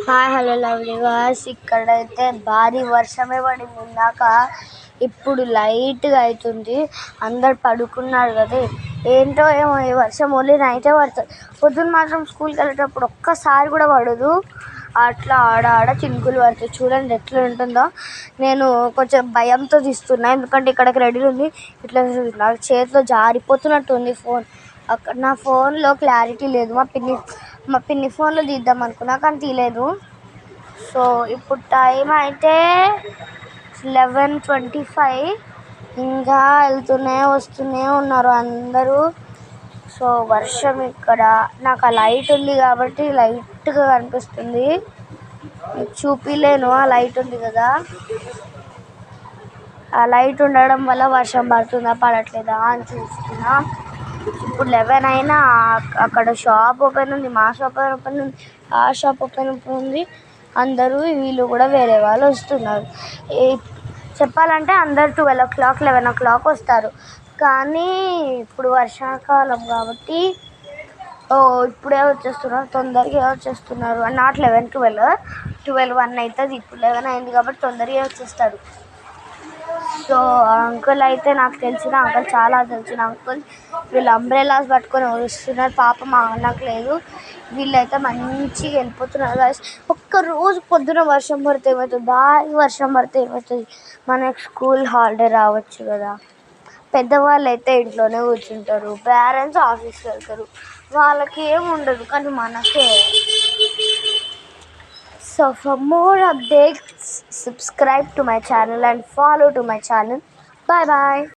Hi hello lovely was. ఇక్కడైతే భారీ వర్షమే పడింది ఇందాక. ఇప్పుడు లైట్గా అవుతుంది. అందరు పడుకున్నారు కదా, ఏంటో ఏమో ఈ వర్షం ఓన్లీ నైటే పడుతుంది. పొద్దున్న మాత్రం స్కూల్కి వెళ్ళేటప్పుడు ఒక్కసారి కూడా పడదు. అట్లా ఆడ చినుకులు పడుతాయి. చూడండి ఎట్లా ఉంటుందో. నేను కొంచెం భయంతో తీస్తున్నా, ఎందుకంటే ఇక్కడికి రెడీ ఉంది. ఇట్లా నా చేతిలో జారిపోతున్నట్టు ఉంది ఫోన్. అక్కడ నా ఫోన్లో క్లారిటీ లేదు. మా పిన్ని ఫోన్లో తీద్దాం అనుకున్నా కానీ తీయలేదు. సో ఇప్పుడు టైం అయితే 11:25. ఇంకా వస్తూనే ఉన్నారు అందరూ. సో వర్షం ఇక్కడ నాకు ఆ లైట్ ఉంది కాబట్టి లైట్గా కనిపిస్తుంది. చూపిలేను, ఆ లైట్ ఉంది కదా, ఆ లైట్ ఉండడం వల్ల వర్షం పడుతుందా పడట్లేదా అని చూస్తున్నా. ఇప్పుడు 11 అయినా అక్కడ షాప్ ఓపెన్ ఉంది, మా షాప్ ఓపెన్ ఉంది, ఆ షాప్ ఓపెన్ ఉంది. అందరూ వీళ్ళు కూడా వేరే వాళ్ళు వస్తున్నారు. చెప్పాలంటే అందరు 12 o'clock 11 o'clock వస్తారు. కానీ ఇప్పుడు వర్షాకాలం కాబట్టి ఇప్పుడే వచ్చేస్తున్నారు, తొందరగా వచ్చేస్తున్నారు. నాట్ 11, 12 1 అవుతుంది. ఇప్పుడు 11 అయింది కాబట్టి తొందరగా వచ్చేస్తాడు. సో అంకుల్ అయితే నాకు తెలిసిన అంకుల్, చాలా తెలిసిన అంకుల్, వీళ్ళు అంబ్రెలాస్ పట్టుకొని వస్తున్నారు. పాపం మా అన్నకు లేదు. వీళ్ళైతే మంచిగా వెళ్ళిపోతున్నారు. ఒక్కరోజు పొద్దున వర్షం పడితే ఏమవుతుంది, భారీ వర్షం పడితే ఏమవుతుంది, మనకు స్కూల్ హాలిడే రావచ్చు కదా. పెద్దవాళ్ళు అయితే ఇంట్లోనే కూర్చుంటారు, పేరెంట్స్ ఆఫీస్కి వెళ్తారు, వాళ్ళకి ఏమి ఉండదు. కానీ మనకే. So for more updates, subscribe to my channel and follow to my channel. Bye bye.